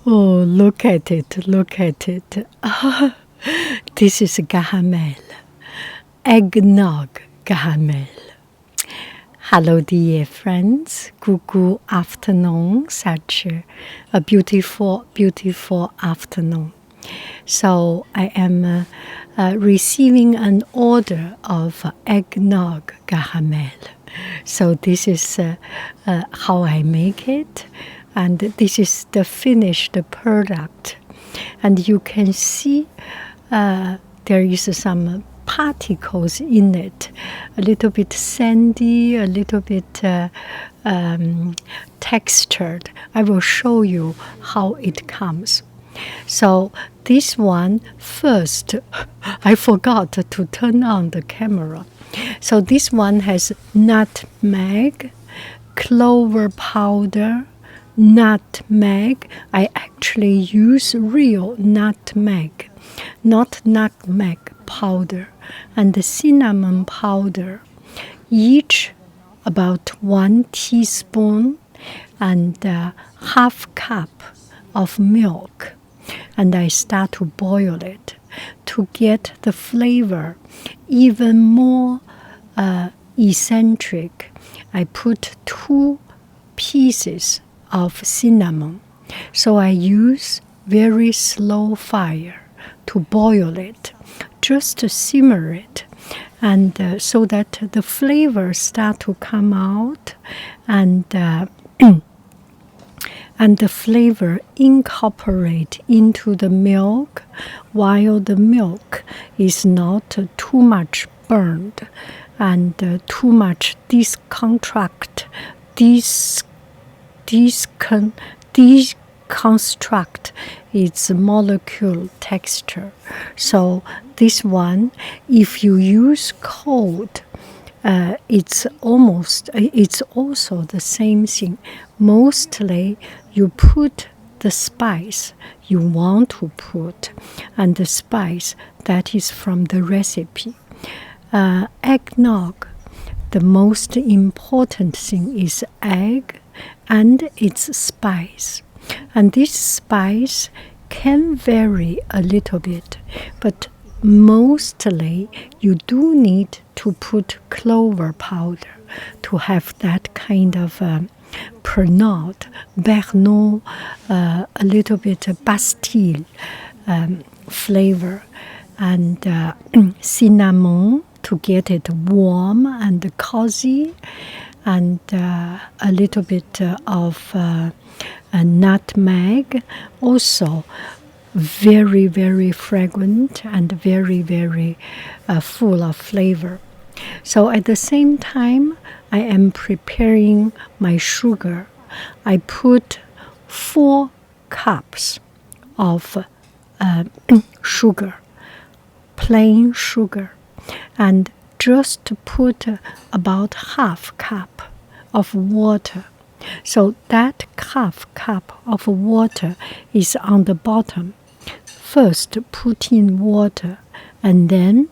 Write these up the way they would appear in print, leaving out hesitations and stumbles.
Oh, look at it, look at it. This is caramel. Eggnog caramel. Hello, dear friends. Good afternoon. Such a beautiful, beautiful afternoon. So I am receiving an order of eggnog caramel. So this is how I make it. And this is the finished product. And you can see there is some particles in it, a little bit sandy, a little bit textured. I will show you how it comes. So this one first, I forgot to turn on the camera. So this one has nutmeg, clover powder, nutmeg. I actually use real nutmeg, not nutmeg powder, and the cinnamon powder, each about 1 teaspoon, and half cup of milk. And I start to boil it to get the flavor even more eccentric. I put 2 pieces of cinnamon. So I use very slow fire to boil it, just to simmer it, and so that the flavors start to come out, and and the flavor incorporate into the milk, while the milk is not too much burned and too much deconstruct its molecule texture. So this one, if you use cold, it's also the same thing. Mostly you put the spice you want to put, and the spice that is from the recipe. Eggnog, the most important thing is egg and its spice. And this spice can vary a little bit, but mostly you do need to put clover powder to have that kind of Pernod, Bernod, a little bit Bastille flavor, and cinnamon to get it warm and cozy, and a little bit of nutmeg, also very, very fragrant and very, very full of flavor. So at the same time, I am preparing my sugar. I put 4 cups of sugar, plain sugar, and just put about half cup of water. So that half cup of water is on the bottom. First put in water, and then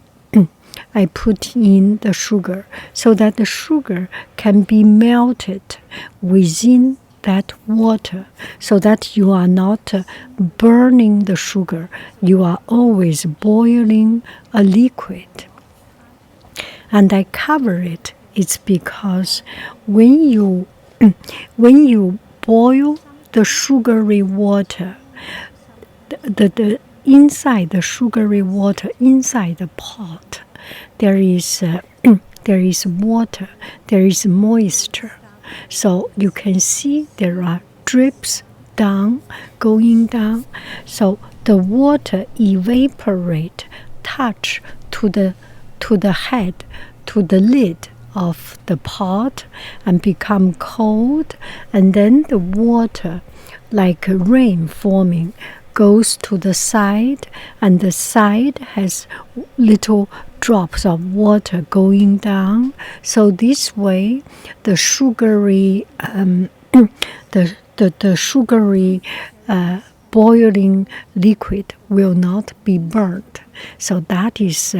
I put in the sugar so that the sugar can be melted within that water, so that you are not burning the sugar. You are always boiling a liquid. And I cover it. It's because when you boil the sugary water, the inside the sugary water, inside the pot, there is water, there is moisture. So you can see there are drips going down. So the water evaporate, touch to the head, to the lid of the pot, and become cold, and then the water, like rain forming, goes to the side, and the side has little drops of water going down. So this way the sugary boiling liquid will not be burnt. So that is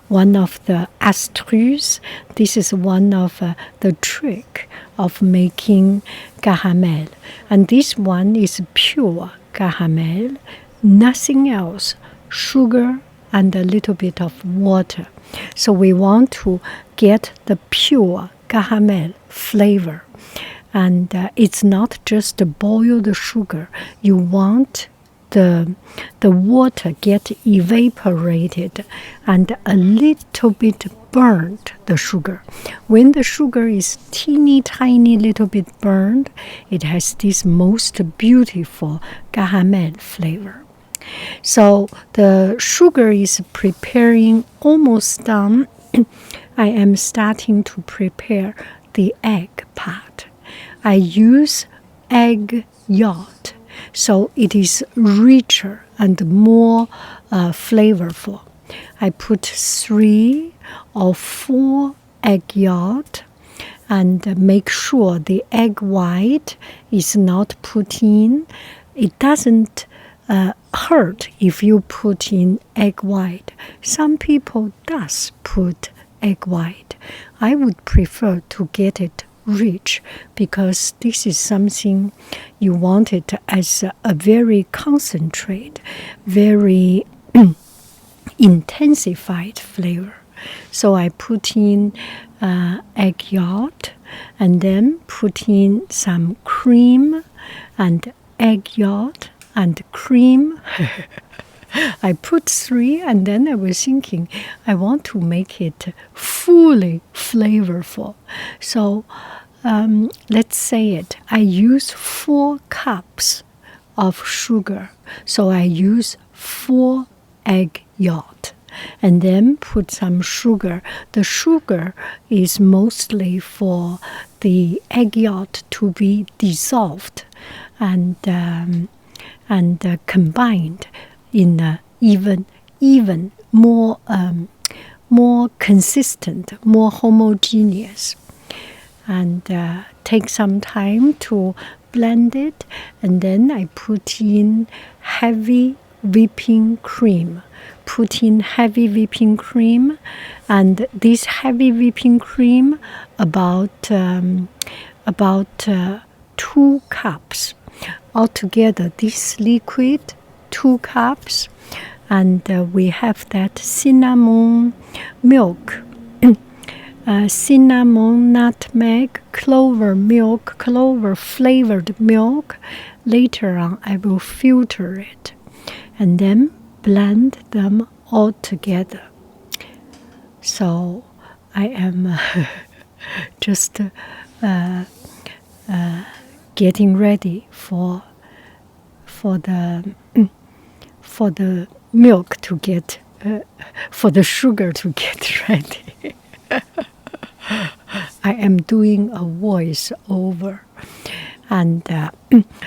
one of the astuces. This is one of the trick of making caramel. And this one is pure caramel, nothing else, sugar and a little bit of water. So we want to get the pure caramel flavor. And it's not just boiled sugar. You want the water get evaporated and a little bit burnt, the sugar. When the sugar is teeny tiny little bit burned, it has this most beautiful caramel flavor. So the sugar is preparing, almost done. I am starting to prepare the egg part. I use egg yolk, so it is richer and more flavorful. I put 3 or 4 egg yolk and make sure the egg white is not put in. It doesn't hurt if you put in egg white. Some people does put egg white. I would prefer to get it rich because this is something you want it as a very concentrate, very intensified flavor. So I put in egg yolk and then put in some cream and egg yolk and cream. I put 3 and then I was thinking I want to make it fully flavorful. So let's say it. I use 4 cups of sugar. So I use 4 egg yolk and then put some sugar. The sugar is mostly for the egg yolk to be dissolved and combined in a even more consistent, more homogeneous, and take some time to blend it. And then I put in heavy whipping cream. Put in heavy whipping cream, and this heavy whipping cream about 2 cups altogether. This liquid 2 cups, and we have that cinnamon milk, cinnamon, nutmeg, clover milk, clover flavored milk. Later on, I will filter it and then blend them all together. So I am just getting ready for the milk to get, for the sugar to get ready. I am doing a voice over. And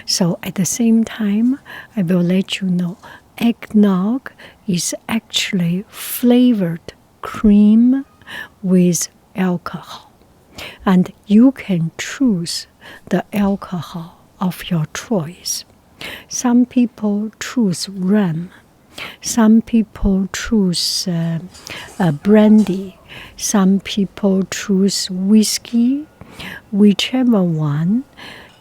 so at the same time, I will let you know, eggnog is actually flavored cream with alcohol. And you can choose the alcohol of your choice. Some people choose rum. Some people choose brandy. Some people choose whiskey. Whichever one,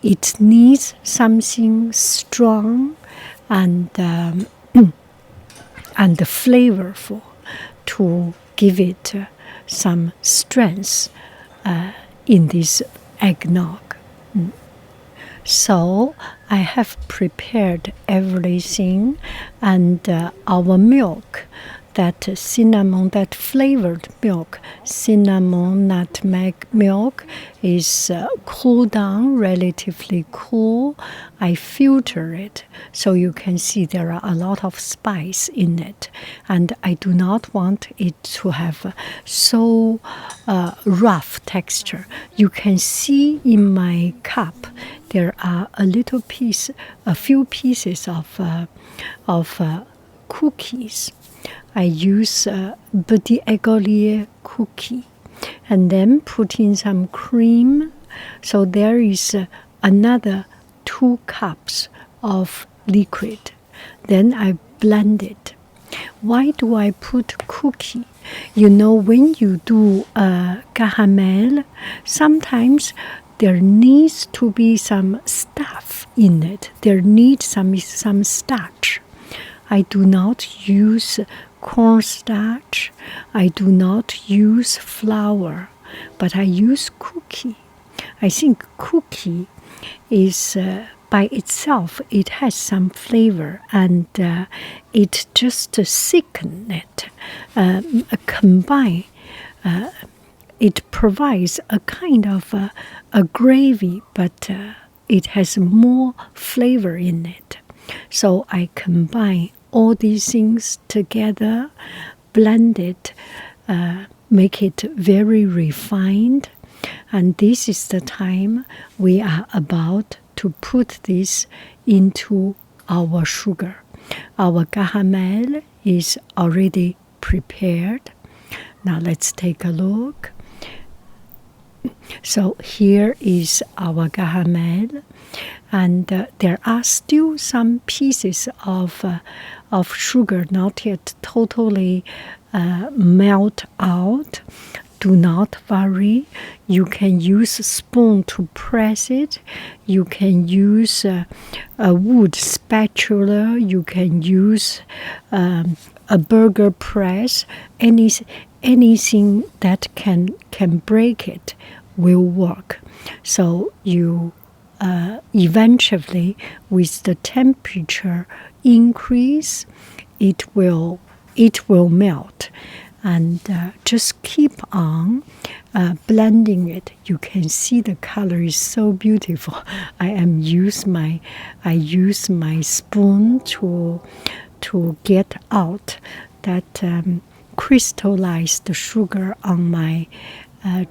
it needs something strong and flavorful to give it some strength in this eggnog. So I have prepared everything, and our milk, that cinnamon, that flavored milk, cinnamon, nutmeg milk, is cooled down, relatively cool. I filter it, so you can see there are a lot of spice in it. And I do not want it to have so rough texture. You can see in my cup, there are a few pieces of cookies. I use petit écolier cookie and then put in some cream. So there is another 2 cups of liquid. Then I blend it. Why do I put cookie? You know, when you do caramel, sometimes there needs to be some stuff in it. There needs some starch. I do not use cornstarch. I do not use flour, but I use cookie. I think cookie is by itself, it has some flavor, and it just thickens it, combine. It provides a kind of a gravy, but it has more flavor in it. So I combine all these things together, blend it, make it very refined, and this is the time we are about to put this into our sugar. Our caramel is already prepared. Now let's take a look. So here is our caramel, and there are still some pieces of sugar not yet totally melt out. Do not worry. You can use a spoon to press it. You can use a wood spatula. You can use a burger press. Anything that can break it will work. So you eventually, with the temperature increase, it will melt. And just keep on blending it. You can see the color is so beautiful. I use my spoon to get out that crystallized sugar on my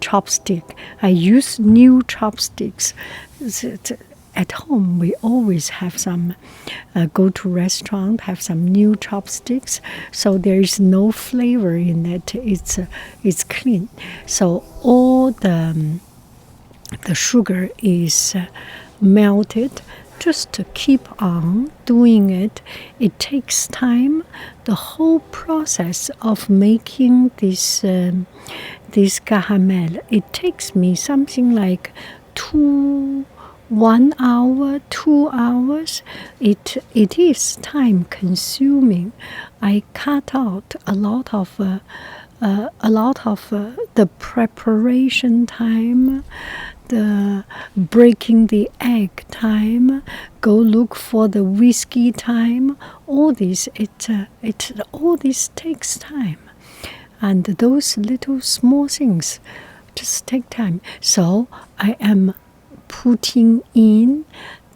chopstick. I use new chopsticks. At home, we always have some, go to restaurant, have some new chopsticks, so there is no flavor in it. It's clean. So all the sugar is melted. Just to keep on doing it. It takes time. The whole process of making this caramel, it takes me something like 1 hour, 2 hours. It is time consuming. I cut out a lot of the preparation time, the breaking the egg time, go look for the whiskey time. All this all this takes time, and those little small things just take time. So I am putting in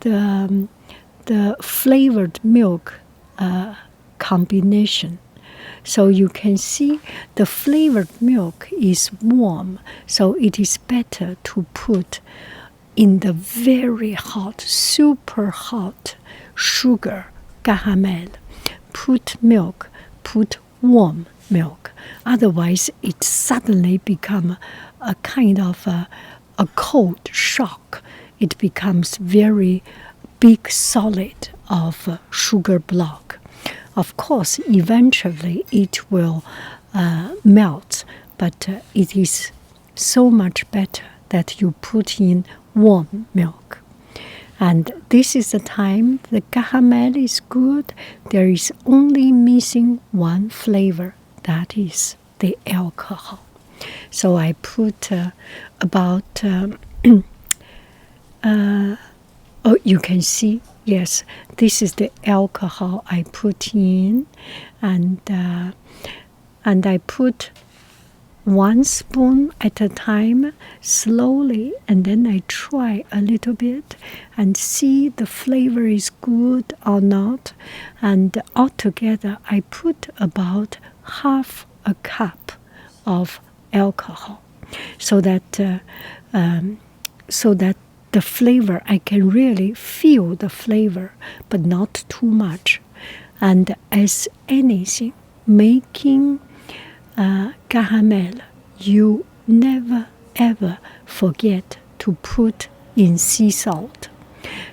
the flavored milk combination. So you can see the flavored milk is warm, so it is better to put in the very hot, super hot sugar caramel. Put milk, put warm milk. Otherwise, it suddenly becomes a kind of a cold shock. It becomes very big solid of sugar block. Of course, eventually it will melt, but it is so much better that you put in warm milk. And this is the time the caramel is good. There is only missing one flavor, that is the alcohol. So I put about, you can see, yes, this is the alcohol I put in, and I put 1 spoon at a time, slowly, and then I try a little bit and see the flavor is good or not. And altogether, I put about half a cup of alcohol, so that the flavor, I can really feel the flavor, but not too much. And as anything, making caramel, you never ever forget to put in sea salt.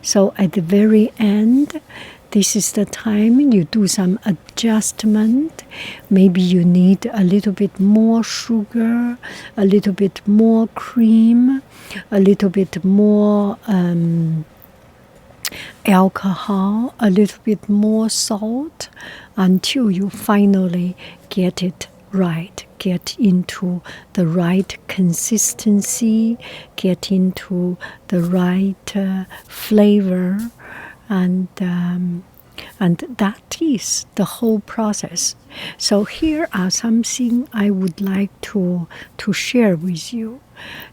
So at the very end, this is the time you do some adjustment. Maybe you need a little bit more sugar, a little bit more cream, a little bit more alcohol, a little bit more salt, until you finally get it right, get into the right consistency, get into the right flavor, and that is the whole process. So here are something I would like to share with you.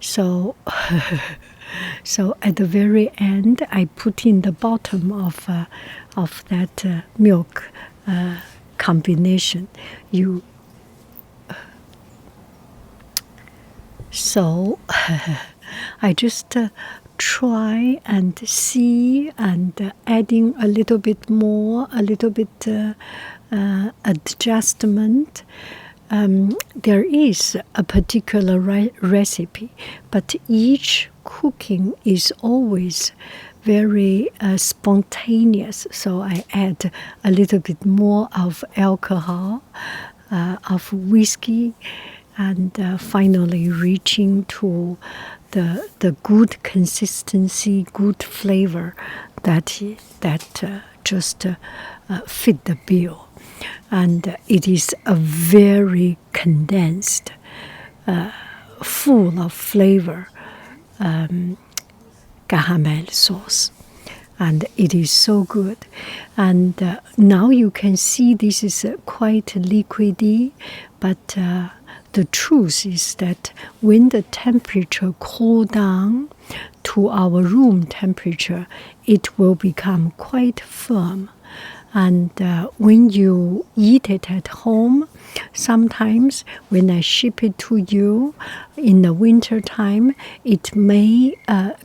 So so at the very end, I put in the bottom of that milk combination. So I just try and see, and adding a little bit more, a little bit adjustment. There is a particular recipe, but each cooking is always very spontaneous. So I add a little bit more of alcohol, of whiskey, and finally reaching to the good consistency, good flavor that just fit the bill. And it is a very condensed, full of flavor caramel sauce. And it is so good. And now you can see this is quite liquidy, but the truth is that when the temperature cool down to our room temperature, it will become quite firm. And when you eat it at home, sometimes when I ship it to you in the winter time, it may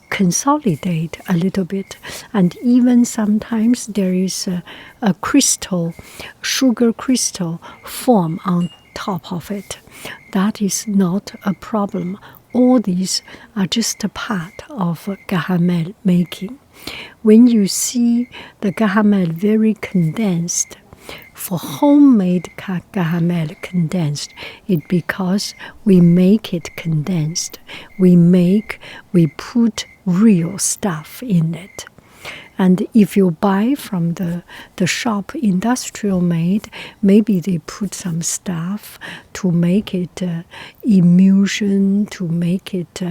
consolidate a little bit. And even sometimes there is a crystal, sugar crystal form on top of it. That is not a problem. All these are just a part of caramel making. When you see the caramel very condensed, for homemade caramel condensed, it's because we make it condensed. We put real stuff in it. And if you buy from the shop industrial made, maybe they put some stuff to make it emulsion, to make it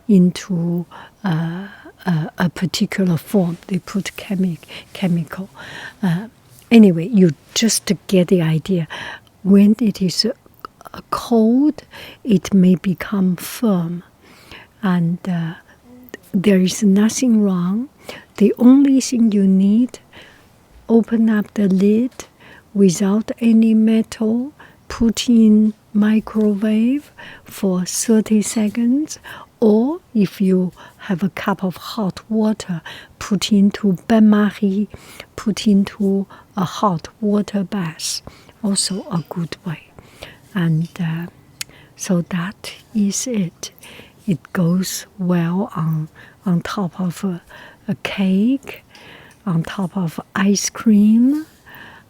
into a particular form. They put chemical. Anyway, you just get the idea. When it is cold, it may become firm. And there is nothing wrong. The only thing you need, open up the lid without any metal, put in microwave for 30 seconds, or if you have a cup of hot water, put into bain-marie, put into a hot water bath, also a good way. And so that is it. It goes well on top of a cake, on top of ice cream,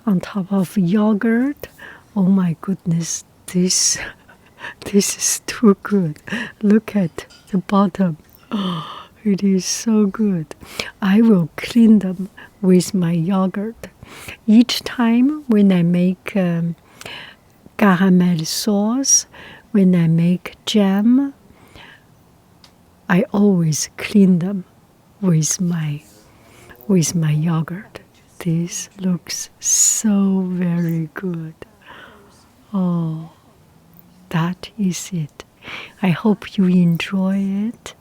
on top of yogurt. Oh my goodness, this is too good. Look at the bottom. Oh, it is so good. I will clean them with my yogurt. Each time when I make caramel sauce, when I make jam, I always clean them with my yogurt. This looks so very good. Oh, that is it. I hope you enjoy it.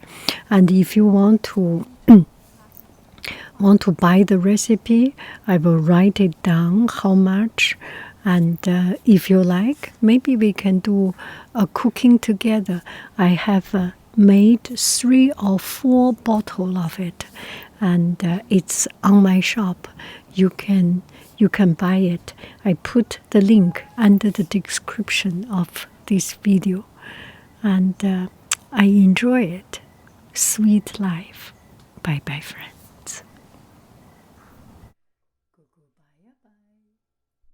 And if you want to buy the recipe, I will write it down how much. And if you like, maybe we can do a cooking together. I have made 3 or 4 bottles of it, and it's on my shop. You can buy it. I put the link under the description of this video, and I enjoy it. Sweet life. Bye bye, friends.